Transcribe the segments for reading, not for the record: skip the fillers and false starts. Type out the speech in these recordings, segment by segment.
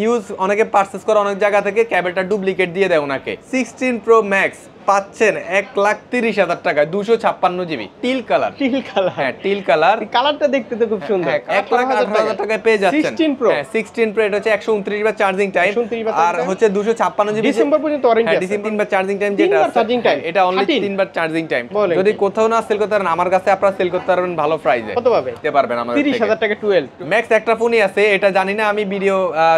Use অনেকে purchase করে অনেক জায়গা থেকে, কেবলটা ডুপ্লিকেট দিয়ে দেয় ওনাকে। 16 Pro Max পাচ্ছেন 1,30,000 টাকায় 256 GB till colour. Till colour, হ্যাঁ টিল কালার, কালারটা দেখতে তো খুব সুন্দর। 1,18,000 টাকায় পেয়ে যাচ্ছেন 16 Pro। হ্যাঁ 16 Pro, এটা হচ্ছে 129 বার চার্জিং টাইম, আর হচ্ছে 256 জিবি ডিসেম্বর পর্যন্ত ওয়ারেন্টি আছে। ডিসেম্বর 3 বার চার্জিং টাইম যেটা আছে, এটা অনলি 3 বার চার্জিং টাইম। যদি কোথাও না সেল করতে পারেন, আমার কাছে আপনারা সেল করতে পারবেন ভালো প্রাইসে। কত পাবে? দিতে পারবেন আমাদের 30,000 টাকা 12 ম্যাক্স একটা ফোনই আছে, এটা জানি না আমি ভিডিও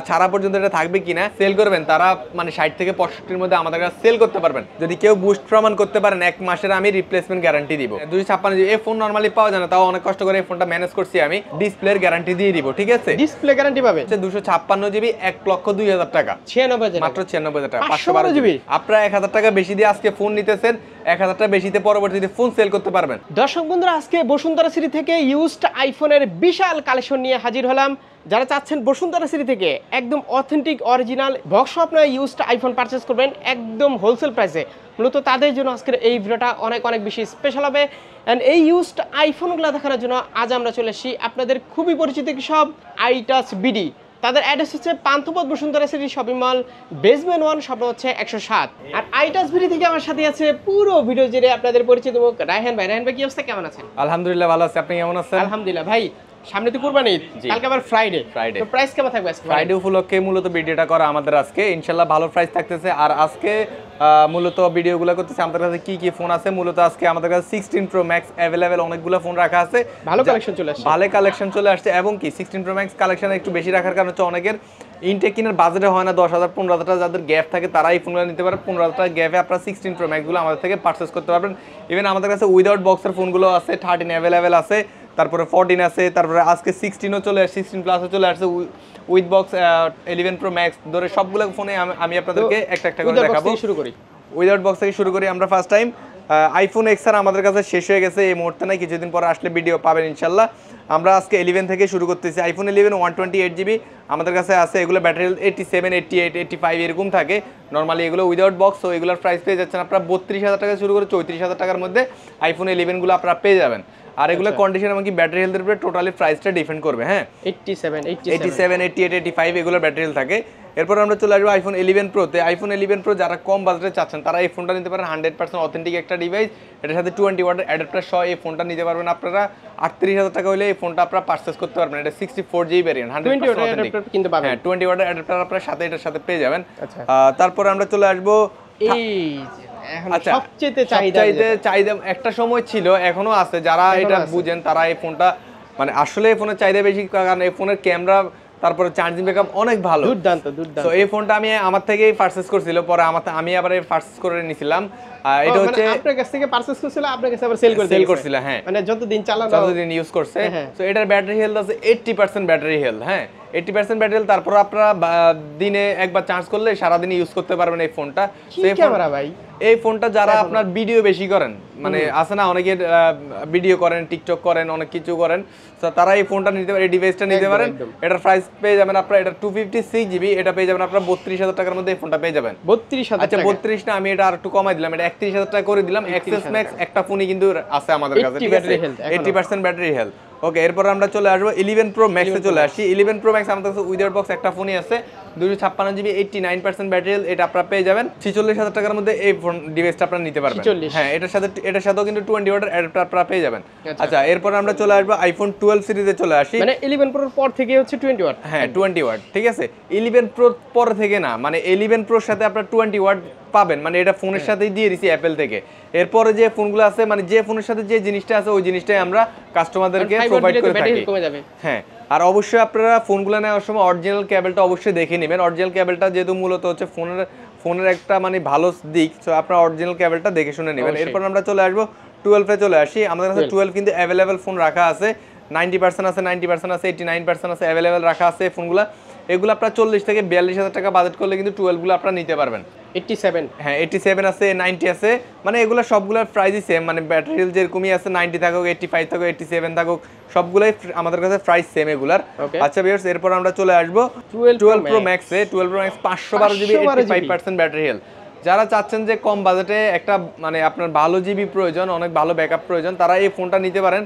ছাড়া পর্যন্ত এটা থাকবে কিনা। সেল করবেন তারা মানে 60 থেকে 65 মধ্যে আমাদের কাছে সেল করতে পারবেন। যদি কেউ বুস্ট প্রমাণ করতে পারেন 1 মাসের আমি রিপ্লেসমেন্ট গ্যারান্টি দিব। 256 জিবি এই ফোন নরমালি পাওয়া যায় না, তাও অনেক কষ্ট করে এই ফোনটা ম্যানেজ করছি আমি। ডিসপ্লের গ্যারান্টি দিয়ে দিব, ঠিক আছে? ডিসপ্লে গ্যারান্টি পাবে 256 জিবি 1,02,000 টাকা, 96,000 মাত্র 96,000 টাকা। 512 জিবি। আপনারা 1,000 টাকা বেশি দিয়ে আজকে ফোন নিতেছেন, 1,000 টাকা বেশিতে পরবর্তীতে ফোন সেল করতে পারবেন। দর্শক বন্ধুরা, আজকে বসুন্ধরা সিটি থেকে ইউজড আইফোনের বিশাল কালেকশন নিয়ে হাজির হলাম। যারা চাচ্ছেন বসুন্ধরা সিটি থেকে একদম অথেন্টিক অরিজিনাল বক্স আপনারা ইউজড আইফোন পারচেস করবেন একদম হোলসেল প্রাইসে, মূলত তাদের জন্য আজকের এই ভিডিওটা অনেক অনেক বেশি স্পেশাল হবে। অ্যান্ড এই ইউজড আইফোনগুলো দেখানোর জন্য আজ আমরা চলে এসেছি আপনাদের খুবই পরিচিত সব আইটাচ বিডি। তাদের অ্যাড্রেস হচ্ছে Panthapath Bashundhara city shopping mall, basement 1, shop হচ্ছে 107। আর আইটাচ বিডি থেকে আমার সাথে আছে পুরো ভিডিও জুড়ে আপনাদের পরিচিত মুখ রায়হান ভাই। রায়হান ভাই, কি অবস্থা, কেমন আছেন? আলহামদুলিল্লাহ ভালো আছি, আপনি কেমন আছেন? আলহামদুলিল্লাহ ভাই, সামনে তো কুরবানি ঈদ, কালকে আবার ফ্রাইডে, তো প্রাইস কেমন থাকবে আজকে? ফ্রাইডে উপলক্ষে মূলত ভিডিওটা করা আমাদের আজকে, ইনশাআল্লাহ ভালো প্রাইস থাকতেছে। আর আজকে মূলত ভিডিওগুলো করতেছে আমাদের কাছে কি কি ফোন আছে। মূলত আজকে আমাদের কাছে 16 Pro Max अवेलेबल অনেকগুলো ফোন রাখা আছে, ভালো কালেকশন চলে আসছে, ভালো কালেকশন চলে আসছে। এবং কি 16 Pro Max কালেকশন একটু বেশি রাখার কারণ হচ্ছে অনেকের ইনটেক কিনার বাজেটে হয় না, 10,000 15,000 টাকা যাদের গ্যাপ থাকে তারা এই ফোনগুলো নিতে পারে। 15,000 টাকা গ্যাপে আপনারা 16 Pro Max গুলো আমাদের থেকে পারচেস করতে পারবেন। ইভেন আমাদের কাছে উইদাউট বক্সের ফোনগুলো আছে, 13 अवेलेबल আছে, তারপরে 14 আছে, তারপরে আজকে 16ও চলে আসছে, 16 প্লাসও চলে আসছে উইথ বক্স। 11 Pro Max ধরে সবগুলো ফোনে আমি আপনাদেরকে একটা একটা করে দেখাবো। শুরু করি উইদাউট বক্স থেকে শুরু করি আমরা ফার্স্ট টাইম। আইফোন এক্স আর আমাদের কাছে শেষ হয়ে গেছে এই মুহূর্তে, নাই কিছুদিন পরে আসলে ভিডিও পাবেন ইনশাল্লাহ। আমরা আজকে 11 থেকে শুরু করতেছি। আইফোন 11 128 জিবি আমাদের কাছে আছে, এগুলো ব্যাটারি 87 88 85 এরকম থাকে নর্মালি, এগুলো উইদাউট বক্স। তো এগুলোর প্রাইস পেয়ে যাচ্ছেন আপনারা 32,000 টাকা শুরু করে 34,000 টাকার মধ্যে আইফোন 11 গুলো আপনারা পেয়ে যাবেন। আর এগুলো কন্ডিশন এমনকি ব্যাটারি হেলথের উপরে টোটালি প্রাইসটা ডিপেন্ড করবে। হ্যাঁ 87 88 85 এগুলো ব্যাটারি হেলথ থাকে। এরপর আমরা চলে আসবো আইফোন 11 প্রোতে। আইফোন 11 প্রো যারা কম বাজেটে চাচ্ছেন তারা এই ফোনটা নিতে পারেন, 100% অথেন্টিক একটা ডিভাইস। এটার সাথে 20 ওয়াটের অ্যাডাপ্টার সহ এই ফোনটা নিতে পারবেন আপনারা। 38,000 টাকা হলে এই ফোনটা আপনারা পারচেস করতে পারবেন। এটা 64 জিবি ভেরিয়েন্ট, 100% অথেন্টিক কিন্তু পাবেন। হ্যাঁ 20 ওয়াটের অ্যাডাপ্টার আপনারা সাথে এটার সাথে পেয়ে যাবেন। তারপরে আমরা চলে আসবো সবচেয়ে চাহিদা একটা সময় ছিল, এখনো আছে, যারা এটা বুঝেন তারা এই ফোনটা মানে আসলে এই ফোনের চাহিদা বেশি, কারণ এই ফোনের ক্যামেরা তারপরে চার্জিং ব্যাকআপ অনেক ভালো, দুর্দান্ত। তো এই ফোনটা আমি আমার থেকেই পারচেজ করছিল, পরে আমি আবার পারচেজ করে নিয়েছিলাম। এটা হচ্ছে আপনার কাছ থেকে পারচেজ করছিল, আপনার কাছে আবার সেল করছিল। হ্যাঁ মানে যতদিন চালানো, যতদিন ইউজ করছে। তো এটার ব্যাটারি হেলথ আছে 80% ব্যাটারি হেলথ। হ্যাঁ 80% ব্যাটারি হেলথ। তারপর আপনারা দিনে একবার চার্জ করলে সারাদিন ইউজ করতে পারবেন এই ফোনটা। ক্যামেরা ভাই, এই ফোনটা যারা আপনার ভিডিও বেশি করেন, মানে আছে না অনেকের ভিডিও করেন, টিকটক করেন, অনেক কিছু করেন, তো তারা এই ফোনটা নিতে পারেন, এই ডিভাইসটা নিতে পারেন। এটার প্রাইস পেয়ে যাবেন আপনারা, এটা 256 জিবি, এটা পেয়ে যাবেন আপনারা 32,000 টাকার মধ্যে এই ফোনটা পেয়ে যাবেন। 32,000? আচ্ছা 32 না, আমি এটা আর একটু কমাই দিলাম, এটা 31,000 টাকা করে দিলাম। এক্সেস ম্যাক্স একটা ফোনই কিন্তু আছে আমাদের কাছে, ঠিক আছে? 80% ব্যাটারি হেলথ। ওকে, এরপর আমরা চলে আসবো 11 Pro Max এ চলে আসি। 11 Pro Max আমাদের কাছে উইদাউট বক্স একটা ফোনই আছে, 256 জিবি 89% ব্যাটারি হেলথ। এটা আপনারা পেয়ে যাবেন 46,000 টাকার মধ্যে এই ফোন ডিভাইসটা আপনারা নিতে পারবেন। হ্যাঁ এটার সাথেও কিন্তু 20 ওয়াটের অ্যাডাপ্টার আপনারা পেয়ে যাবেন। আচ্ছা এরপর আমরা চলে আসবো আইফোন 12 সিরিজে চলে আসি। মানে 11 Pro পর থেকে হচ্ছে 20 ওয়াট। হ্যাঁ 20 ওয়াট, ঠিক আছে? 11 Pro পর থেকে না, মানে 11 Proর সাথে আপনারা 20 ওয়াট পাবেন, মানে এটা ফোনের সাথেই দিয়ে দিছি অ্যাপল থেকে। এরপরে যে ফোনগুলো আছে, মানে যে ফোনের সাথে যে জিনিসটা আছে ওই জিনিসটাই আমরা কাস্টমারদেরকে প্রোভাইড করে থাকি। হ্যাঁ, আর অবশ্যই আপনারা ফোনগুলো নেওয়ার সময় অরিজিনাল কেবলটা অবশ্যই দেখে নেবেন। অরিজিনাল কেবলটা যেহেতু মূলত হচ্ছে ফোনের একটা মানে ভালো দিক, তো আপনারা অরিজিনাল কেবলটা দেখে শুনে নেবেন। এরপর আমরা চলে আসবো 12 এ চলে আসি। আমাদের কাছে 12 কিন্তু অ্যাভেলেবেল ফোন রাখা আছে, 90% আছে, 90% আছে, 89% আছে, অ্যাভেলেবেল রাখা আছে ফোনগুলো। এগুলো আপনারা 40 থেকে 42,000 টাকা বাজেট করলে কিন্তু 12 গুলো আপনারা নিতে পারবেন। 87, হ্যাঁ 87 আছে, 90 আছে, মানে এগুলো সবগুলোর প্রাইসই সেম, মানে ব্যাটারি হেলথ যেরকমই আছে, 90 থাকুক, 85 থাকুক, 87 থাকুক, সবগুলোই আমাদের কাছে প্রাইস সেম এগুলার। আচ্ছা ভিউয়ার্স, এরপর আমরা চলে আসবো 12 Pro Max এ। 12 Pro Max 512 GB 85% battery health. যারা চাচ্ছেন যে কম বাজেটে একটা মানে আপনার ভালো জিবি প্রয়োজন, অনেক ভালো ব্যাকআপ প্রয়োজন, তারা এই ফোনটা নিতে পারেন।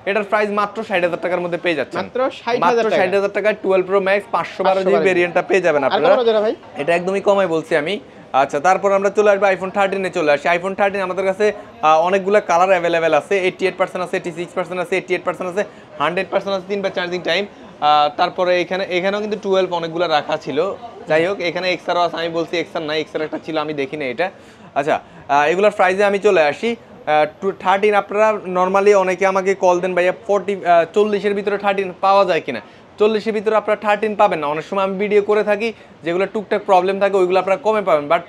এটার প্রাইস মাত্র 60,000 টাকার মধ্যে পেয়ে যাচ্ছেন। মাত্র 60,000 টাকায় 12 প্রো ম্যাক্স 512 জিবি ভেরিয়েন্টটা পেয়ে যাবেন আপনারা। ভাই এটা একদমই কমাই বলছি আমি। আচ্ছা, তারপর আমরা চলে আসবো আইফোন 13 এ চলে আসি। আইফোন 13 আমাদের কাছে অনেকগুলো কালার অ্যাভেলেবেল আছে। 88% আছে, 86% আছে, 88% আছে, 100% আছে, 3 বার চার্জিং টাইম। তারপরে এখানেও কিন্তু 12 অনেকগুলো রাখা ছিল। যাই হোক, এখানে এক্সআরও আছে, আমি বলছি এক্সআর নাই, এক্সআর একটা ছিল, আমি দেখি না এটা। আচ্ছা, এগুলোর প্রাইসে আমি চলে আসি। 13 আপনারা নর্মালি অনেকে আমাকে কল দেন ভাইয়া 40-এর ভিতরে 13 পাওয়া যায় কিনা। 40-এর ভিতরে আপনারা 13 পাবেন না। অনেক সময় আমি ভিডিও করে থাকি যেগুলো টুকটাক প্রবলেম থাকে, ওইগুলো আপনারা কমে পাবেন। বাট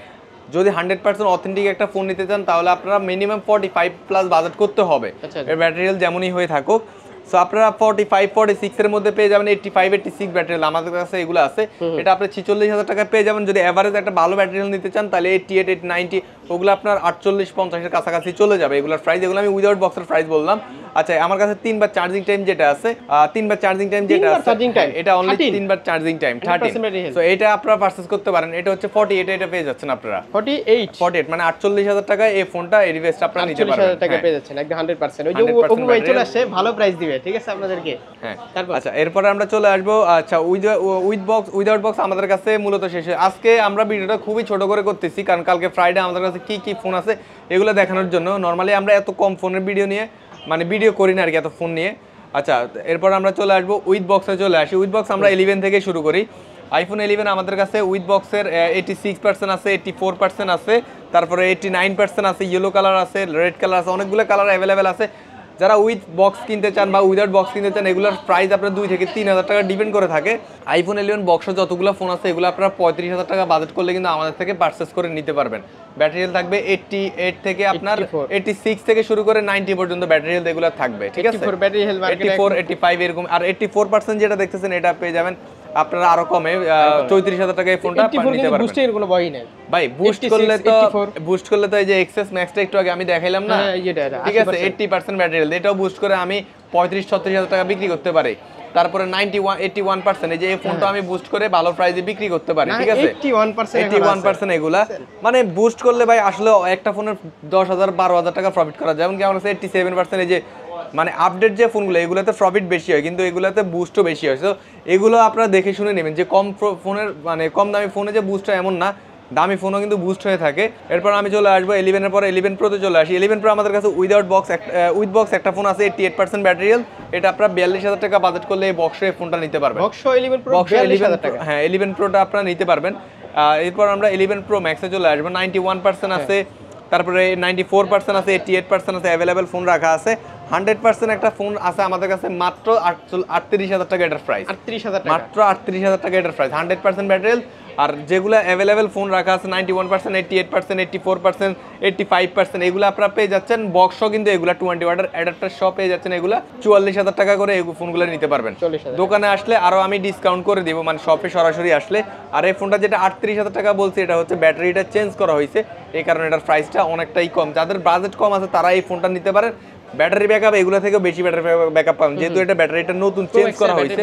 যদি 100% অথেন্টিক একটা ফোন নিতে চান তাহলে আপনারা মিনিমাম 45+ বাজেট করতে হবে। এর ব্যাটারি হেলথ যেমনই হয়ে থাকুক। সো আপনারা 45-46 এর মধ্যে পেয়ে যাবেন। 85-86 ব্যাটারি হেলথ আমাদের কাছে এগুলো আছে। এটা আপনি 46,000 টাকায় পেয়ে যাবেন। যদি এভারেজ একটা ভালো ব্যাটারি হেলথ নিতে চান তাহলে 88-90 ওগুলো আপনার 48-50 এর কাছাকাছি চলে যাবে এগুলোর প্রাইস। এগুলো আমি উইদাউট বক্সের প্রাইস বললাম। আচ্ছা, আমার কাছে 3 বার চার্জিং টাইম যেটা আছে, 3 বার চার্জিং টাইম যেটা আছে, এটা অনলি 3 বার চার্জিং টাইম 13। সো এটা আপনারা পারচেজ করতে পারেন। এটা হচ্ছে 48, এটা পেয়ে যাচ্ছেন আপনারা 48 মানে 48,000 টাকায় এই ফোনটা, এই ডিভাইসটা আপনারা নিতে পারবেন। 48,000 টাকা পেয়ে যাচ্ছেন একদম 100%। ওই যে ওপো ভাই চলে আসছে, ভালো প্রাইস দিবে, ঠিক আছে আপনাদেরকে। হ্যাঁ, আচ্ছা, এরপরে আমরা চলে আসবো। আচ্ছা, উইথ বক্স উইদাউট বক্স আমাদের কাছে মূলত শেষে। আজকে আমরা ভিডিওটা খুবই ছোট করে করতেছি কারণ কালকে ফ্রাইডে আমাদের কাছে কি কি ফোন আছে এগুলো দেখানোর জন্য। নর্মালি আমরা এত কম ফোনের ভিডিও নিয়ে মানে ভিডিও করি না আর কি, এত ফোন নিয়ে। আচ্ছা, এরপর আমরা চলে আসবো উইথ বক্সে চলে আসি। উইথ বক্স আমরা 11 থেকে শুরু করি। আইফোন 11 আমাদের কাছে উইথ বক্সের 86% আছে, 84% আছে, তারপরে 89% আছে, ইয়েলো কালার আছে, রেড কালার আছে, অনেকগুলো কালার অ্যাভেলেবেল আছে। যারা উইথ বক্স কিনতে চান বা উইদাউট বক্স কিনতে চান এগুলোর প্রাইস আপনার 2 থেকে 3,000 টাকা ডিপেন্ড করে থাকে। আইফোন 11 বক্সে যতগুলো ফোন আছে এগুলো আপনারা 35,000 টাকা বাজেট করলে কিন্তু আমাদের থেকে পারচেস করে নিতে পারবেন। ব্যাটারি হেলথ থাকবে 88 থেকে আপনার 86 থেকে শুরু করে 90 পর্যন্ত ব্যাটারি হেলথ এগুলো থাকবে, ঠিক আছে। 84, 85 এরকম। আর 84% যেটা দেখতেছেন এটা পেয়ে যাবেন আপনারা আরো কমে 34,000 টাকায় এই ফোনটা নিতে পারবেন। বুস্টের কোনো ভয় নাই ভাই, বুস্ট করলে তো এই যে এক্সেস ম্যাক্সটা একটু আগে আমি দেখাইলাম না, ঠিক আছে। 80% ব্যাটারি হেলথ, এটাও বুস্ট করে আমি 35-36,000 টাকা বিক্রি করতে পারি। তারপরে 81% এই যে এই ফোনটা আমি বুস্ট করে ভালো প্রাইসে বিক্রি করতে পারি, ঠিক আছে। 81% এগুলা মানে বুস্ট করলে ভাই আসলে একটা ফোনের 10,000-12,000 টাকা প্রফিট করা যায়। যেমন কি আমার কাছে 87% এই যে মানে আপডেট যে ফোনগুলো এগুলোতে প্রফিট বেশি হয় কিন্তু এগুলোতে বুস্টও বেশি হয়। তো এগুলো আপনারা দেখে শুনে নেবেন যে কম ফোনের মানে কম দামি ফোনে যে বুস্ট হয় এমন না, দামি ফোনও কিন্তু বুস্ট হয়ে থাকে। এরপর আমি চলে আসবো 11 এর পরে 11 প্রোতে চলে আসি। 11 প্রো আমাদের কাছে উইদাউট বক্স উইথ বক্স একটা ফোন আছে 88% ব্যাটারি হেলথ। এটা আপনারা 42,000 টাকা বাজেট করলে এই বক্সে ফোনটা নিতে পারবেন। বক্স 11 প্রো 42,000 টাকা। হ্যাঁ, 11 প্রোটা আপনারা নিতে পারবেন। এরপর আমরা 11 প্রো ম্যাক্সে চলে আসবো। 91% আছে, তারপরে 94% আছে, 88% আছে, অ্যাভেলেবেল ফোন রাখা আছে। 100% একটা ফোন আছে আমাদের কাছে মাত্র 38,000 টাকা এটার প্রাইস। 38,000 টাকা, মাত্র 38,000 টাকা এটার প্রাইস। 100% battery health. আর যেগুলো অ্যাভেলেবেল ফোন রাখা আছে 91%, 88%, 84%, 85% এগুলো আপনারা পেয়ে যাচ্ছেন বক্সও কিন্তু এগুলো 20 ওয়াটের অ্যাডাপ্টার সহ পেয়ে যাচ্ছেন। এগুলো 44,000 টাকা করে এই ফোনগুলো নিতে পারবেন। দোকানে আসলে আরও আমি ডিসকাউন্ট করে দিব, মানে শপে সরাসরি আসলে। আর এই ফোনটা যেটা 38,000 টাকা বলছি এটা হচ্ছে ব্যাটারিটা চেঞ্জ করা হয়েছে, এই কারণে এটার প্রাইসটা অনেকটাই কম। যাদের বাজেট কম আছে তারা এই ফোনটা নিতে পারেন। ব্যাটারি ব্যাকআপ এগুলো থেকে বেশি ব্যাটারি ব্যাকআপ পাবেন যেহেতু এটা ব্যাটারিটা নতুন চেঞ্জ করা হয়েছে।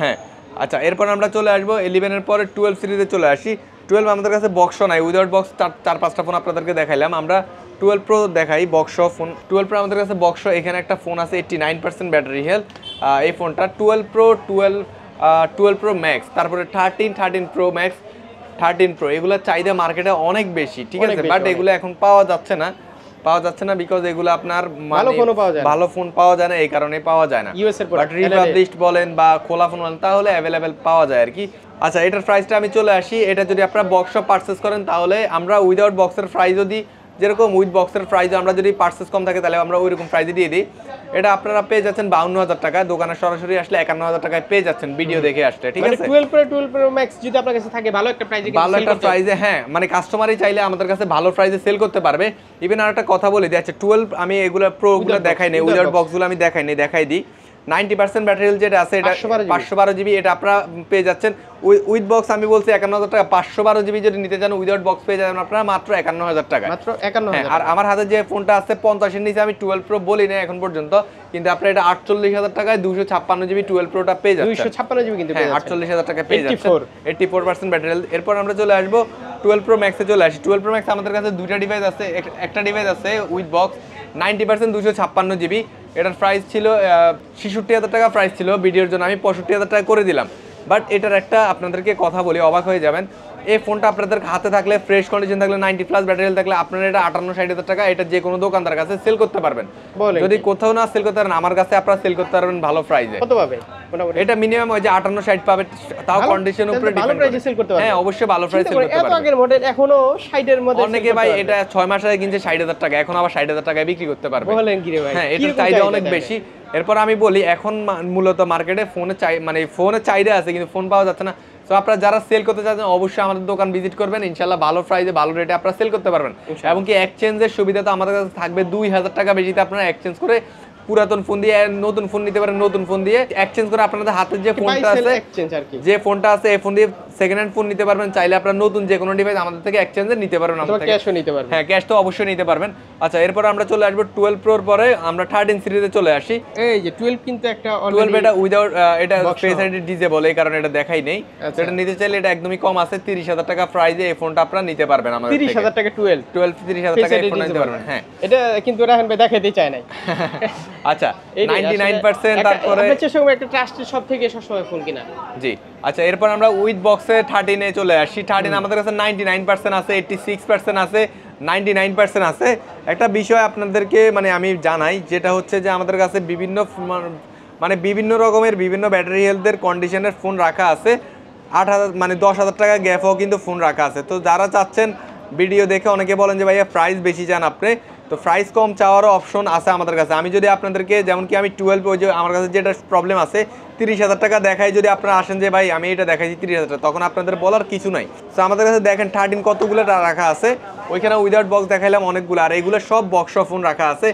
হ্যাঁ, আচ্ছা, এরপর আমরা চলে আসবো 11 এর পরে 12 সিরিজে চলে আসি। 12 আমাদের কাছে বক্সও নাই, উইদাউট বক্স 4-5টা ফোন আপনাদেরকে দেখাইলাম। আমরা 12 প্রো দেখাই বক্স ফোন। 12 প্রো আমাদের কাছে বক্স, এখানে একটা ফোন আছে 89% ব্যাটারি হেলথ। এই ফোনটা 12 প্রো, 12 প্রো ম্যাক্স, তারপরে 13 প্রো ম্যাক্স, 13 প্রো এগুলোর চাহিদা মার্কেটে অনেক বেশি, ঠিক আছে। বাট এগুলো এখন পাওয়া যাচ্ছে না বিকজ এগুলো আপনার ভালো ফোন পাওয়া যায় না, এই কারণে পাওয়া যায় না। বাট রিপাবলিশড বলেন বা খোলা ফোন বলেন তাহলে অ্যাভেলেবেল পাওয়া যায় আর কি। আচ্ছা, এটার প্রাইসটা আমি চলে আসি। এটা যদি আপনারা বক্স পারচেস করেন তাহলে আমরা উইদাউট বক্সের প্রাইস যদি যেরকম উইথ বক্সের প্রাইস আমরা যদি পারচেস কম থাকে তাহলে আমরা ওইরকম প্রাইসে দিয়ে দিই। এটা আপনারা পেয়ে যাচ্ছেন 52,000 টাকা, দোকানে সরাসরি আসলে 51,000 টাকায় পেয়ে যাচ্ছেন ভিডিও দেখে আসলে, ঠিক আছে। 12 প্রো ম্যাক্স যদি আপনার কাছে থাকে ভালো একটা প্রাইসে, হ্যাঁ, মানে কাস্টমারই চাইলে আমাদের কাছে ভালো প্রাইসে সেল করতে পারবে। ইভেন আর একটা কথা বলে দিই, আচ্ছা 12 আমি এগুলো প্রো গুলো দেখাই নাই, উইদাউট বক্সগুলো আমি দেখাই দিই। 90% ব্যাটারি হেলথ যেটা আছে এটা 512 জিবি, এটা আপনারা পেয়ে যাচ্ছেন উইথ বক্স আমি বলছি 51,000 টাকা। 512 জিবি যদি নিতে চান উইদাউট বক্স পেয়ে যাবেন আপনারা মাত্র 51,000 টাকা। মাত্র 51,000। আর আমার হাতে যে ফোনটা আছে 50 এর নিচে আমি 12 প্রো বলি না এখন পর্যন্ত, কিন্তু আপনারা এটা 48,000 টাকায় 256 জিবি 12 প্রোটা পেয়ে যাচ্ছেন। 256 জিবি কিন্তু পেয়ে যাচ্ছেন, 48,000 টাকা পেয়ে যাচ্ছেন। 84% ব্যাটারি হেলথ। এরপর আমরা চলে আসবো 12 প্রো ম্যাক্সে চলে আসি। 12 প্রো ম্যাক্স আমাদের কাছে দুইটা ডিভাইস আছে, একটা ডিভাইস আছে উইথ বক্স 90% 256 জিবি, এটার প্রাইস ছিল ৬৬,০০০ টাকা প্রাইস ছিল, ভিডিওর জন্য আমি ৬৫,০০০ টাকা করে দিলাম। বাট এটার একটা আপনাদেরকে কথা বলি, অবাক হয়ে যাবেন। এই ফোনটা আপনাদের হাতে থাকলে, ফ্রেশ কন্ডিশন থাকলে, 90+ ব্যাটারি থাকলে আপনারা এটা ৫৮-৬০,০০০ টাকা এটা যে কোনো দোকানদার কাছে সেল করতে পারবেন। যদি কোথাও না সেল করতে পারেন, আমার কাছে আপনারা সেল করতে পারবেন ভালো প্রাইসে। কত পাবে মোটামুটি? এটা মিনিমাম ওই যে 58-60 পাবে, তাও কন্ডিশন উপরে ডিপেন্ড করে। সেল করতে পারবেন। হ্যাঁ, অবশ্যই ভালো প্রাইসে সেল করতে পারবেন। এত আগের মডেল এখনো 60 এর মধ্যে অনেকে ভাই এটা 6 মাস আগে কিনছে ৬০,০০০ টাকা, এখন আবার ৬০,০০০ টাকায় বিক্রি করতে পারবে। বলেন কি রে ভাই? হ্যাঁ, এটার চাহিদা অনেক বেশি। এরপর আমি বলি, এখন মূলত মার্কেটে ফোনের চাহিদা আছে কিন্তু ফোন পাওয়া যাচ্ছে না। তো আপনারা যারা সেল করতে চাচ্ছেন অবশ্যই আমাদের দোকান ভিজিট করবেন, ইনশাআল্লাহ ভালো প্রাইসে ভালো রেটে আপনারা সেল করতে পারবেন। এবং কি এক্সচেঞ্জের সুবিধা তো আমাদের কাছে থাকবে, ২,০০০ টাকা বেশিতে আপনারা এক্সচেঞ্জ করে পুরাতন ফোন দিয়ে নতুন ফোন নিতে পারেন, নতুন ফোন দিয়ে এক্সচেঞ্জ করে আপনাদের হাতে যে ফোনটা আছে, যে ফোনটা আছে এই ফোন দিয়ে সেকেন্ড হ্যান্ড ফোন নিতে পারবেন। চাইলে আপনারা নতুন যে কোনো ডিভাইস আমাদের থেকে এক্সচেঞ্জে নিতে পারবেন, আমাদের থেকে ক্যাশও নিতে পারবেন। হ্যাঁ, ক্যাশ তো অবশ্যই নিতে পারবেন। আচ্ছা, এরপর আমরা চলে আসবো 12 প্রোর পরে আমরা 13 সিরিজে চলে আসি। এই যে 12 কিন্তু একটা 12 এটা উইদাউট এটা ফেস আইডি ডিসেবল, এই কারণে এটা দেখাই নেই। এটা নিতে চাইলে এটা একদমই কম আছে, ৩০,০০০ টাকা প্রাইসে এই ফোনটা আপনারা নিতে পারবেন আমাদের থেকে। ৩০,০০০ টাকা 12 ৩০,০০০ টাকা এই ফোন নিতে পারবেন। হ্যাঁ, এটা কিন্তু রাহান ভাই দেখাইতে চায় নাই। আচ্ছা, 99% তারপরে আপনার চেষ্টা করব একটা ট্রাস্টেড সব থেকে সবসময় ফোন কিনা। জি। আচ্ছা, এরপর আমরা উইথ বক্সে 13 এ চলে আসি। 13 আমাদের কাছে 99% আছে, 86% আছে, 99% আছে। একটা বিষয় আপনাদেরকে আমি জানাই, যেটা হচ্ছে যে আমাদের কাছে বিভিন্ন রকমের বিভিন্ন ব্যাটারি হেলথের কন্ডিশনের ফোন রাখা আছে। 8,000 10,000 টাকা গ্যাপও কিন্তু ফোন রাখা আছে। তো যারা চাচ্ছেন, ভিডিও দেখে অনেকে বলেন যে ভাইয়া প্রাইস বেশি চান আপনি, তো প্রাইস কম চাওয়ারও অপশন আছে আমাদের কাছে। আমি যদি আপনাদেরকে, যেমন কি আমি 12 ওই যে আমার কাছে যেটা প্রবলেম আছে 30,000 টাকা দেখাই, যদি আপনারা আসেন যে ভাই আমি এটা দেখাইছি 30,000 টাকা, তখন আপনাদের বলার কিছু নাই। তো আমাদের কাছে দেখেন 13 কতগুলো রাখা আছে, ওইখানে উইদাউট বক্স দেখাইলাম অনেকগুলো, আর এইগুলো সব বক্স ফোন রাখা আছে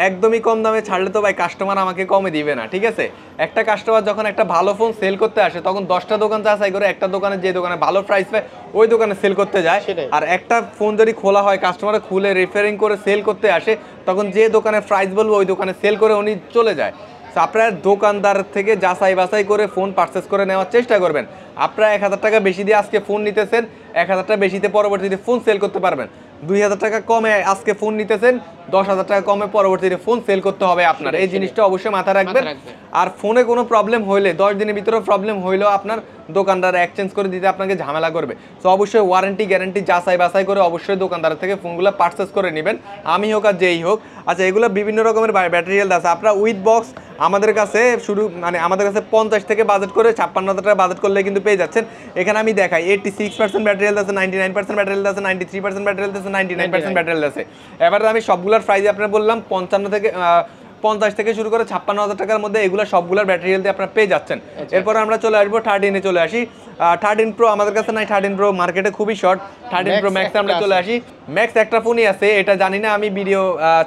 একদমই কম দামে। ছাড়লে তো ভাই কাস্টমার আমাকে কমে দিবে না, ঠিক আছে? একটা কাস্টমার যখন একটা ভালো ফোন সেল করতে আসে, তখন 10টা দোকান যাচাই করে একটা দোকানে, যে দোকানে ভালো প্রাইস পায় ওই দোকানে সেল করতে যায়। আর একটা ফোন যদি খোলা হয়, কাস্টমার খুলে রেফারিং করে সেল করতে আসে, তখন যে দোকানে প্রাইস বলবো ওই দোকানে সেল করে উনি চলে যায়। আপনার দোকানদার থেকে যাচাই বাছাই করে ফোন পারচেস করে নেওয়ার চেষ্টা করবেন। আপনারা 1,000 টাকা বেশি দিয়ে আজকে ফোন নিতেছেন, 1,000 টাকা বেশিতে পরবর্তীতে ফোন সেল করতে পারবেন। 2,000 টাকা কমে আজকে ফোন নিতেছেন, 10,000 টাকা কমে পরবর্তীতে ফোন সেল করতে হবে আপনার। এই জিনিসটা অবশ্যই মাথায় রাখবেন। আর ফোনে কোনো প্রবলেম হইলে 10 দিনের ভিতরে প্রবলেম হইলেও আপনার দোকানদার এক্সচেঞ্জ করে দিতে আপনাকে ঝামেলা করবে। তো অবশ্যই ওয়ারেন্টি গ্যারান্টি যাচাই বাছাই করে অবশ্যই দোকানদার থেকে ফোনগুলো পারচেস করে নেবেন, আমি হোক আর যেই হোক। আচ্ছা, এগুলো বিভিন্ন রকমের ব্যাটারি হেলথ আছে। আপনারা উইথ বক্স আমাদের কাছে শুরু আমাদের কাছে 50 থেকে বাজেট করে 56,000 টাকা বাজেট করলে কিন্তু পেয়ে যাচ্ছেন। এখানে আমি দেখাই 86% ব্যাটারি হেলথ আছে, 99% ব্যাটারি হেলথ আছে, 93% ব্যাটারি হেলথ আছে, 99% ব্যাটারি হেলথ আছে। এবারে আমি সবগুলোর প্রাইস আপনার বললাম 50 থেকে শুরু করে 56,000 টাকার মধ্যে এগুলো সবগুলোর ব্যাটারি হেলথ আপনারা পেয়ে যাচ্ছেন। এরপর আমরা চলে আসবো 13 এ চলে আসি। 13 প্রো আমাদের কাছে নাই, 13 প্রো মার্কেটে খুবই শর্ট। 13 প্রো ম্যাক্স আমরা চলে আসি। ম্যাক্স একটা ফোনই আছে, এটা জানি না আমি ভিডিও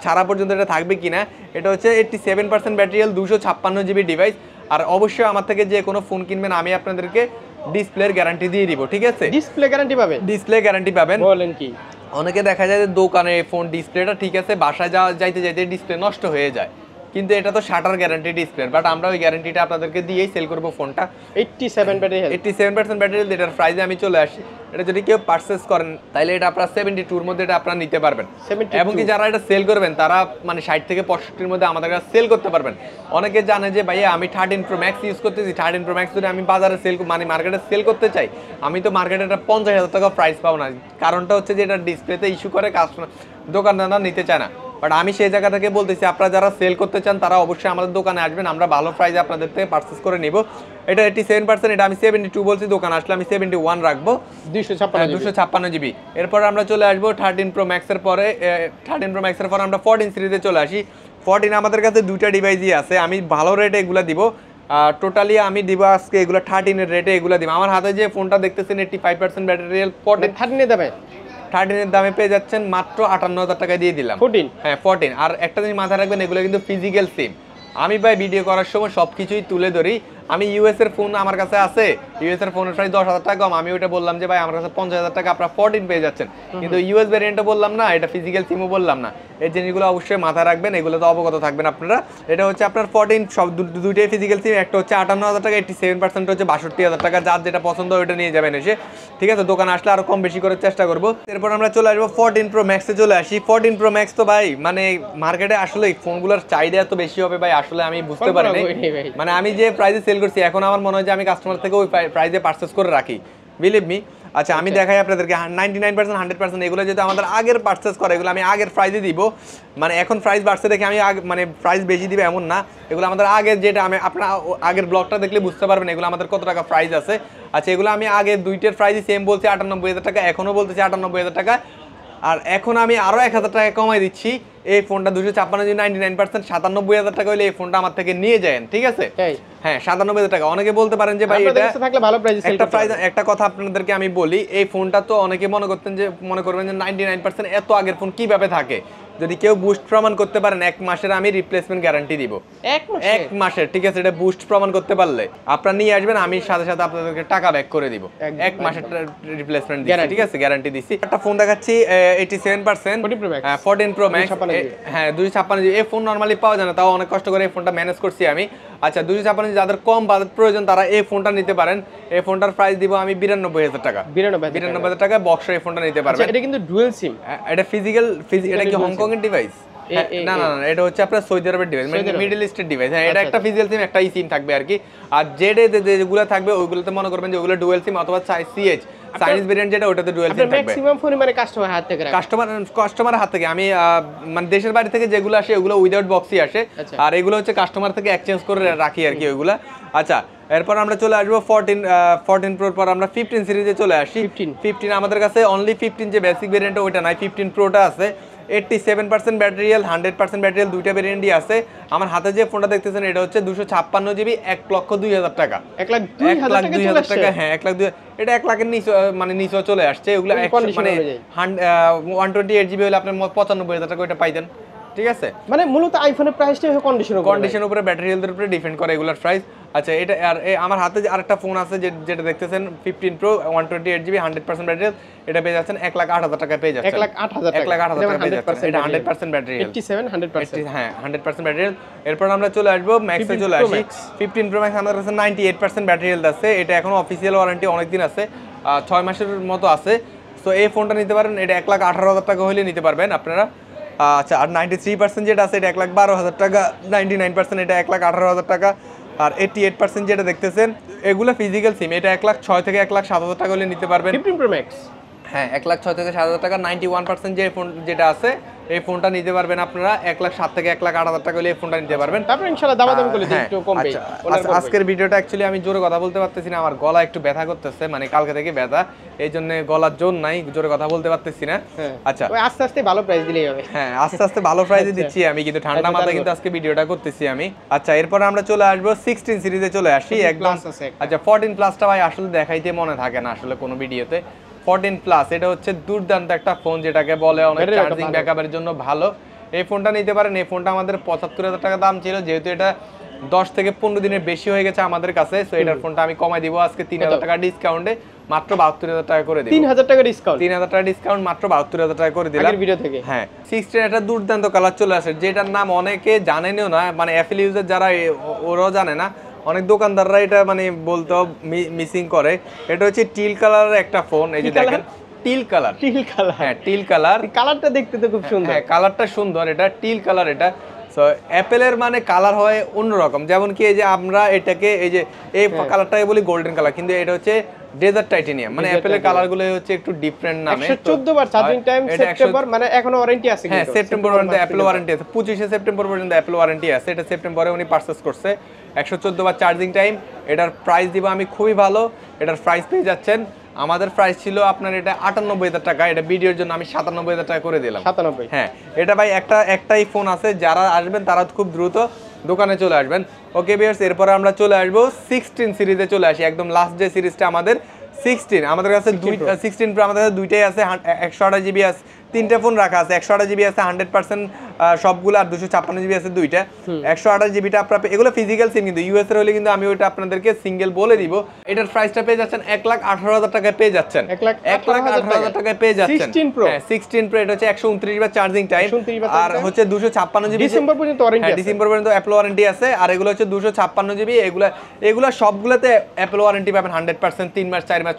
ছাড়া পর্যন্ত এটা থাকবে কিনা। এটা হচ্ছে 87% ব্যাটারি হেলথ, 256 জিবি ডিভাইস। আর অবশ্যই আমার থেকে যে কোনো ফোন কিনবেন আমি আপনাদেরকে ডিসপ্লের গ্যারান্টি দিয়ে দিব, ঠিক আছে? ডিসপ্লে গ্যারান্টি পাবেন? ডিসপ্লে গ্যারান্টি পাবেন। বলেন কি? অনেকে দেখা যায় যে দোকানে ফোন ডিসপ্লেটা ঠিক আছে, বাসায় যাইতে ডিসপ্লে নষ্ট হয়ে যায়, কিন্তু এটা তো শাটার গ্যারান্টি ডিসপ্লে। বাট আমরা ওই গ্যারান্টিটা আপনাদেরকে দিয়েই সেল করব ফোনটা। 87 ব্যাটারি হেলথ, 87% ব্যাটারি হেলথ। এটার প্রাইসে আমি চলে আসি। এটা যদি কেউ পারচেস করেন তাহলে এটা আপনারা 72 এর মধ্যে এটা আপনারা নিতে পারবেন। এবং কি যারা এটা সেল করবেন তারা 60 থেকে 65 এর মধ্যে আমাদের কাছে সেল করতে পারবেন। অনেকে জানে যে ভাইয়া আমি 13 প্রো ম্যাক্স ইউজ করতেছি, 13 প্রো ম্যাক্স যদি আমি বাজারে সেল মার্কেটে সেল করতে চাই, আমি তো মার্কেটে এটা 50,000 টাকা প্রাইস পাবো না। কারণটা হচ্ছে যে এটা ডিসপ্লেতে ইস্যু করে কাস্টমার, দোকানদাররা নিতে চায় না। বাট আমি সেই জায়গা থেকে বলতেছি, আপনারা যারা সেল করতে চান তারা অবশ্যই আমাদের দোকানে আসবেন, আমরা ভালো প্রাইসে আপনাদের থেকে পারচেস করে নিব। এটা 87%, এটা আমি 72 বলছি, দোকানে আসলে আমি 71 রাখবো, 256 জিবি। এরপর আমরা চলে আসবো 13 প্রো ম্যাক্সের পরে। 13 প্রো ম্যাক্সের পরে আমরা 14 সিরিজে চলে আসি। 14 আমাদের কাছে দুইটা ডিভাইসই আছে, আমি ভালো রেটে এগুলো দিব। টোটালি আমি দিব আজকে এগুলো 13 এর রেটে এগুলো দিব। আমার হাতে যে ফোনটা দেখতেছেন 85% ব্যাটারি হেলথ, 13 এর দামে 13 এর দামে পেয়ে যাচ্ছেন মাত্র 58,000 টাকা দিয়ে দিলাম। 14, হ্যাঁ 14। আর একটা জিনিস মাথায় রাখবেন, এগুলো কিন্তু ফিজিক্যাল সিম। আমি ভাই ভিডিও করার সময় সবকিছুই তুলে ধরি, আমি ইউএস এর ফোন আমার কাছে আছে, ইউএস এর ফোনের প্রাইস 10,000 টাকা কম, আমি ওটা বললাম যে ভাই আমার কাছে 50,000 টাকা আপনারা 14 পেয়ে যাচ্ছেন, কিন্তু ইউএস ভ্যারিয়েন্টও বললাম না, এটা ফিজিক্যাল সিমও বললাম না। এই জিনিসগুলো অবশ্যই মাথায় রাখবেন, এগুলো তো অবগত থাকবেন আপনারা। এটা হচ্ছে আপনার 14 সব দুইটাই ফিজিক্যাল সিম, একটা হচ্ছে 58,000 টাকা, 87% হচ্ছে 62,000 টাকা, যার যেটা পছন্দ ওইটা নিয়ে যাবেন এসে, ঠিক আছে? দোকানে আসলে আরো কম বেশি করার চেষ্টা করবো। এরপর আমরা চলে আসবো 14 প্রো ম্যাক্সে চলে আসি। 14 প্রো ম্যাক্স তো ভাই মানে মার্কেটে আসলে ফোনগুলোর চাহিদা এত বেশি হবে ভাই, আসলে আমি বুঝতে পারি না। মানে আমি যে প্রাইসে সেল করছি এখন আমার মনে হয় যে আমি কাস্টমার থেকে ওই প্রাইসে পারচেস করে রাখি, বিলিভ মি। আচ্ছা আমি দেখাই আপনাদেরকে 99% 100% এগুলো যদি আমাদের আগের পারচেস করে, এগুলো আমি আগের প্রাইসে দিব। মানে এখন প্রাইস বাড়ছে দেখে আমি মানে প্রাইস বেশি দিব এমন না, এগুলো আমাদের আগের যেটা আমি আপনার আগের ব্লগটা দেখলে বুঝতে পারবেন এগুলো আমাদের কত টাকা প্রাইস আছে। আচ্ছা এগুলো আমি আগে দুইটার প্রাইসই সেম বলছি 98,000 টাকা, এখনও বলতেছি 98,000 টাকা, আর এখন আমি আরও 1,000 টাকা কমাই দিচ্ছি। এই ফোনটা 256 99% 97,000 টাকা হলে এই ফোনটা আমার থেকে নিয়ে যান, ঠিক আছে? হ্যাঁ 97,000 টাকা। অনেকে বলতে পারেন যে ভাই এটা থাকলে ভালো প্রাইসে সেল একটা প্রাইস, একটা কথা আপনাদেরকে আমি বলি, এই ফোনটা তো অনেকে মনে করবেন যে 99% এত আগের ফোন কিভাবে থাকে। যদি কেউ বুস্ট প্রমাণ করতে পারেন 1 মাসের আমি রিপ্লেসমেন্ট গ্যারান্টি দিব, 1 মাসের, ঠিক আছে? এটা বুস্ট প্রমাণ করতে পারলে আপনারা নিয়ে আসবেন, আমি সাথে সাথে আপনাদেরকে টাকা ব্যাক করে দিব, 1 মাসের রিপ্লেসমেন্ট দিচ্ছি, ঠিক আছে? গ্যারান্টি দিচ্ছি। একটা ফোন দেখাচ্ছি 87% 14 প্রো ম্যাক্স, হ্যাঁ 256 এই ফোন নরমালি পাওয়া যায় না, তাও অনেক কষ্ট করে এই ফোনটা ম্যানেজ করছি আমি। আচ্ছা 256 যাদের কম বাজেট প্রয়োজন তারা এই ফোনটা নিতে পারেন। এই ফোনটার প্রাইস দিব আমি 92,000 টাকা, 92,000 টাকা বক্সের এই ফোনটা নিতে পারবেন। এটা কিন্তু ডুয়াল সিম, এটা ফিজিক্যাল, এটা কি হংকং এর ডিভাইস? না না না, এটা হচ্ছে আপনার সৌদি আরবের ডিভাইস, মানে মিডল ইস্টের ডিভাইস। হ্যাঁ এটা একটা ফিজিক্যাল সিম, একটা সিম থাকবে আর কি। আর যেগুলো থাকবে ওইগুলোতে মনে করবেন যে ওগুলো ডুয়াল সিম অথবা সিএইচ চাইনিজ ভেরিয়েন্ট যেটা, ওটাতে ডুয়াল সিম থাকবে। ম্যাক্সিমাম ফোন মানে কাস্টমার হাত থেকে কাস্টমারের হাত থেকে আমি মানে দেশের বাইরে থেকে যেগুলো আসে ওগুলো উইদাউট বক্সই আসে, আর এগুলো হচ্ছে কাস্টমার থেকে এক্সচেঞ্জ করে রাখি আর কি ওইগুলা। আচ্ছা এরপর আমরা চলে আসবো 14 প্রোর পর আমরা 15 সিরিজে চলে আসি। 15 আমাদের কাছে অনলি 15 যে বেসিক ভেরিয়েন্ট ওইটা নাই, 15 প্রোটা আছে। 87% ব্যাটারিয়াল, 100% ব্যাটারিয়াল, দুইটা ভেরিয়েন্টই আছে। আমার হাতে যে ফোনটা দেখতেছেন এটা হচ্ছে 256 জিবি, 1,02,000 টাকা, 1,02,000 টাকা। হ্যাঁ 1,02,000, এটা 1 লাখের নিচে মানে নিচেও চলে আসছে। ওগুলো মানে 128 জিবি হলে আপনার 95,000 টাকা ওইটা পাইতেন, ঠিক আছে? মানে মূলত আইফোনের প্রাইসটা কন্ডিশনের উপরে, ব্যাটারি হেলথের উপরে ডিপেন্ড করে এগুলোর প্রাইস। আচ্ছা এটা আর আমার হাতে যে আরেকটা ফোন আছে যেটা দেখতেছেন 15 প্রো 128 জিবি 100% ব্যাটারি, এটা পেয়ে যাচ্ছেন 1,08,000 টাকা পেয়ে যাচ্ছেন, 1,08,000 টাকা পেয়ে যাচ্ছেন। এটা 100% ব্যাটারি, 87 হ্যাঁ 100% ব্যাটারি। এরপর আমরা চলে আসবো ম্যাক্সে চলে আসি। 15 প্রো ম্যাক্স আমাদের কাছে 98% ব্যাটারি হেলথ আছে। এটা এখনো অফিসিয়াল ওয়ারেন্টি অনেক দিন আছে, 6 মাসের মতো আছে। সো এই ফোনটা নিতে পারেন, এটা 1,18,000 টাকা হলে নিতে পারবেন আপনারা। আচ্ছা আর 93% যেটা আছে এটা 1,12,000 টাকা, 99% এটা 1,18,000 টাকা, আর 88% যেটা দেখতেছেন এগুলো ফিজিক্যাল সিম, এটা 1,06,000 থেকে 1,07,000 টাকা হলে নিতে পারবেন। 15 প্রো ম্যাক্স হ্যাঁ 1,06,000 থেকে 7,000 টাকা। 91% যে ফোন যেটা আছে এই ফোনটা নিতে পারবেন আপনারা 1,07,000 থেকে 1,08,000 টাকা হলে এই ফোনটা নিতে পারবেন। তারপর ইনশাআল্লাহ দামাদামি করলে একটু কমবে। আজকের ভিডিওটা অ্যাকচুয়ালি আমি জোরে কথা বলতে পারতেছি না, আমার গলা একটু ব্যথা করতেছে, মানে কালকে থেকে ব্যথা, এই জন্য গলার জোর নাই, জোরে কথা বলতে পারতেছি না। আচ্ছা ওই আস্তে আস্তে ভালো প্রাইস দিলেই হবে। হ্যাঁ আস্তে আস্তে ভালো প্রাইসে দিচ্ছি আমি, কিন্তু ঠান্ডা মাথায় কিন্তু আজকে ভিডিওটা করতেছি আমি। আচ্ছা এরপর আমরা চলে আসবো 16 সিরিজে চলে আসি একদম। আচ্ছা 14 প্লাসটা ভাই আসলে দেখাইতে মনে থাকে না আসলে কোনো ভিডিওতে। 14 প্লাস এটা হচ্ছে দুর্দান্ত একটা ফোন, যেটাকে বলে অনেক চার্জিং ব্যাকআপের জন্য ভালো। এই ফোনটা নিতে পারেন। এই ফোনটা আমাদের 75,000 টাকা দাম ছিল, যেহেতু এটা 10 থেকে 15 দিনের বেশি হয়ে গেছে আমাদের কাছে, সো এটার ফোনটা আমি কমাই দিব আজকে 3,000 টাকা ডিসকাউন্টে, মাত্র 72,000 টাকা করে দিব। 3,000 টাকা ডিসকাউন্ট, 3,000 টাকা ডিসকাউন্ট, মাত্র 72,000 টাকা করে দিলাম আগের ভিডিও থেকে। হ্যাঁ 16 এটা দুর্দান্ত কালার চলে আসে, যেটার নাম অনেকে জানেনও না, মানে অ্যাপল ইউজার যারা ওরাও জানে না, অনেক দোকানদাররা এটা মানে বলতেও মিসিং করে। এটা হচ্ছে টিল কালারের একটা ফোন, এই যে দেখেন টিল কালার, হ্যাঁ টিল কালার, কালারটা দেখতে তো খুব সুন্দর। হ্যাঁ কালারটা সুন্দর, এটা টিল কালার। এটা সো অ্যাপেলের মানে কালার হয় অন্যরকম, যেমন কি এই যে আমরা এটাকে এই যে এই কালারটাকে বলি গোল্ডেন কালার, কিন্তু এটা হচ্ছে ডেজার্ট টাইটেনিয়াম, মানে অ্যাপেলের কালারগুলো হচ্ছে একটু ডিফারেন্ট নামে। 114 বার চার্জিং টাইম, সেপ্টেম্বর মানে এখনো ওয়ারেন্টি আছে। হ্যাঁ সেপ্টেম্বর পর্যন্ত অ্যাপেল ওয়ারেন্টি আছে, 25 সেপ্টেম্বর পর্যন্ত অ্যাপেল ওয়ারেন্টি আছে। এটা সেপ্টেম্বরে উনি পারচেজ করছে। 114 বার চার্জিং টাইম। এটার প্রাইস দিব আমি খুবই ভালো, এটার প্রাইস পেয়ে যাচ্ছেন, আমাদের প্রাইস ছিল আপনার এটা 98,000 টাকা, এটা ভিডিওর জন্য আমি 97,000 টাকা করে দিলাম। 97? হ্যাঁ এটা ভাই একটাই ফোন আছে, যারা আসবেন তারা খুব দ্রুত দোকানে চলে আসবেন। ওকে ভিউয়ার্স এরপরে আমরা চলে আসবো 16 সিরিজে চলে আসি, একদম লাস্ট যে সিরিজটা আমাদের 16 আমাদের কাছে 16 প্রো আমাদের কাছে দুইটাই আছে, 128 জিবি আছে, তিনটা ফোন রাখা আছে, 128 জিবি আছে 100% সবগুলো, আর 256 জিবি আছে দুইটা। 128 জিবিটা আপনার এগুলো ফিজিক্যাল সিম, কিন্তু ইউএস এর হলে কিন্তু আমি ওইটা আপনাদেরকে সিঙ্গেল বলে দিব। এটার প্রাইসটা পেয়ে যাচ্ছেন 1,18,000 টাকায় পেয়ে যাচ্ছেন, 1,18,000 টাকায় পেয়ে যাচ্ছেন। 16 Pro, হ্যাঁ 16 Pro, এটা হচ্ছে 129 বার চার্জিং টাইম, আর হচ্ছে 256 জিবি ডিসেম্বর পর্যন্ত ওয়ারেন্টি আছে, ডিসেম্বর পর্যন্ত অ্যাপল ওয়ারেন্টি আছে। আর এগুলো হচ্ছে 256 জিবি, এগুলা সবগুলোতে অ্যাপল ওয়ারেন্টি পাবেন 100%, 3 মাস 4 মাস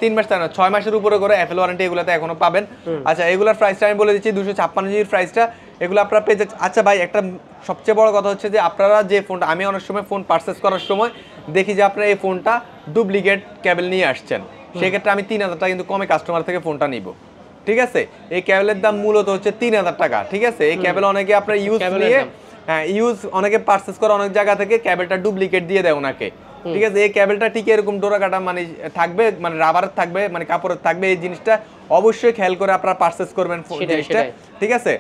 3 মাস 4 না 6 মাসের উপরে করে অ্যাপল ওয়ারেন্টি এগুলাতে এখনো পাবেন। আচ্ছা এগুলার প্রাইসটা আমি বলে দিচ্ছি, 256 জিবির প্রাইসটা এগুলো আপনারা পেয়ে যাচ্ছেন। আচ্ছা ভাই, একটা সবচেয়ে বড় কথা হচ্ছে যে আপনারা যে ফোনটা, আমি অনেক সময় ফোন পারচেস করার সময় দেখি যে আপনারা এই ফোনটা ডুপ্লিকেট কেবল নিয়ে আসছেন, সেক্ষেত্রে আমি 3,000 টাকা কিন্তু কমে কাস্টমার থেকে ফোনটা নিব, ঠিক আছে? এই কেবলের দাম মূলত হচ্ছে 3,000 টাকা, ঠিক আছে? এই কেবল অনেকে আপনার ইউজ নিয়ে, হ্যাঁ ইউজ অনেকে পারচেস করে অনেক জায়গা থেকে, কেবলটা ডুপ্লিকেট দিয়ে দেয় ওনাকে, ঠিক আছে? এই কেবলটা ঠিক এরকম ডোরা কাটা মানে থাকবে, মানে রাবারের থাকবে, মানে কাপড়ের থাকবে, এই জিনিসটা অবশ্যই খেয়াল করে আপনারা পারচেস করবেন জিনিসটা, ঠিক আছে?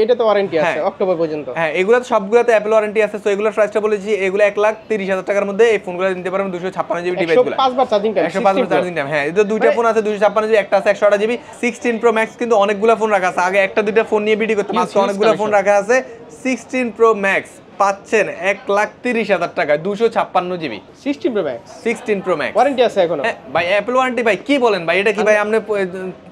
এটা তো ওয়ারেন্টি আছে অক্টোবর পর্যন্ত। হ্যাঁ এগুলো সবগুলোতে অ্যাপল ওয়ারেন্টি আছে। সো এগুলোর প্রাইসটা বলেছি, এগুলো 1,30,000 টাকার মধ্যে এই ফোনগুলো নিতে পারবেন, 256 জিবি ডিভাইসগুলো, 105 বার চার্জিং টাইম, 105 বার চার্জিং টাইম। হ্যাঁ এটা দুইটা ফোন আছে, 256 জিবি, একটা আছে 128 জিবি। 16 Pro Max কিন্তু অনেকগুলো ফোন রাখা আছে, আগে একটা দুইটা ফোন নিয়ে ভিডিও করতে, মাত্র অনেকগুলো ফোন রাখা আছে। 16 Pro Max পাচ্ছেন 1,30,000 টাকায়, 256 GB 16 Pro Max, 16 Pro Max warranty আছে এখনো ভাই, অ্যাপল ওয়ারেন্টি ভাই, কি বলেন ভাই? এটা কি ভাই আপনি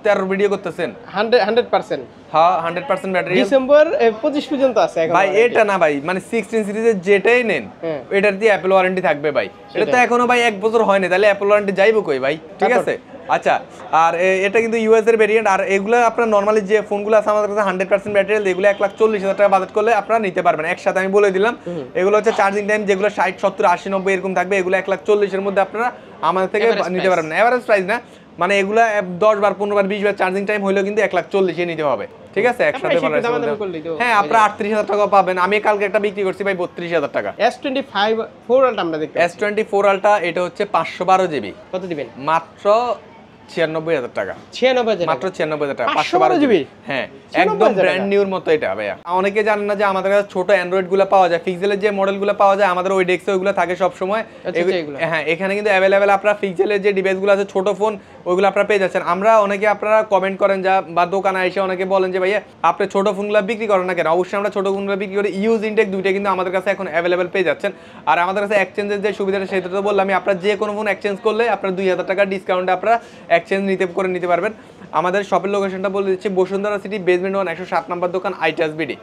13 ভিডিও করতেছেন? 100%, হ্যাঁ 100% ব্যাটারি, ডিসেম্বর 25 পর্যন্ত আছে এখন ভাই। এটা না ভাই, মানে 16 সিরিজের যেটাই নেন এটার দিয়ে অ্যাপল ওয়ারেন্টি থাকবে ভাই। এটা তো এখনো ভাই 1 বছর হয়নি, তাহলে অ্যাপল ওয়ারেন্টি যাইবো কই ভাই, ঠিক আছে? আচ্ছা, আর এটা কিন্তু ইউএস এর ভেরিয়েন্ট। আর এগুলো আপনার নরমালি যে ফোনগুলো আছে আমাদের কাছে 100% ব্যাটারি, এগুলো 1,40,000 টাকা বাজেট করলে আপনারা নিতে পারবেন একসাথে, আমি বলে দিলাম। এগুলো হচ্ছে চার্জিং টাইম যেগুলো 60, 70, 80, 90 এরকম থাকবে, এগুলো 1,40,000 এর মধ্যে আপনারা আমাদের থেকে নিতে পারবেন। এভারেজ প্রাইস না, মানে এগুলা 10 বার 15 বার 20 বার চার্জিং টাইম হইলেও কিন্তু 1,40,000 নিতে হবে, ঠিক আছে? একসাথে হ্যাঁ আপনারা 38,000 টাকা পাবেন। আমি কালকে একটা বিক্রি করছি ভাই 32,000 টাকা। S25 4 আলট্রা আমরা দেখতে, S24 আলট্রা এটা হচ্ছে 512 জিবি, কত দিবেন? মাত্র 96,000 টাকা, 96,000 মাত্র 96,000 টাকা, 512 জিবি। হ্যাঁ একদম ব্র্যান্ড নিউর মতো এটা ভাইয়া। অনেকে জানেন না যে আমাদের কাছে ছোট অ্যান্ড্রয়েড গুলো পাওয়া যায়, পিক্সেলের যে মডেল গুলো পাওয়া যায় আমাদের ওই ডেস্কে ওইগুলো থাকে সব সময়। হ্যাঁ এখানে কিন্তু অ্যাভেলেবেল আপনারা পিক্সেলের যে ডিভাইস গুলো আছে ছোট ফোন, ওইগুলো আপনারা পেয়ে যাচ্ছেন। আমরা অনেকে আপনারা কমেন্ট করেন যা বা দোকানে এসে অনেকে বলেন যে ভাইয়া আপনি ছোট ফোনগুলো বিক্রি করেন না কেন? অবশ্যই আমরা ছোট ফোনগুলো বিক্রি করি। ইউজ ইনটেক দুইটা কিন্তু আমাদের কাছে এখন অ্যাভেলেবেল পেয়ে যাচ্ছেন। আর আমাদের কাছে এক্সচেঞ্জের যে সুবিধাটা সেটা তো বললাম, আপনারা যে কোনো ফোন এক্সচেঞ্জ করলে আপনারা 2,000 টাকা ডিসকাউন্টে আপনারা এক্সচেঞ্জ নিতে পারবেন। আমাদের শপের লোকেশনটা বলে দিচ্ছি, বসুন্ধরা সিটি বেসমেন্ট 1 107 নম্বর দোকান, আইটাস বিডি।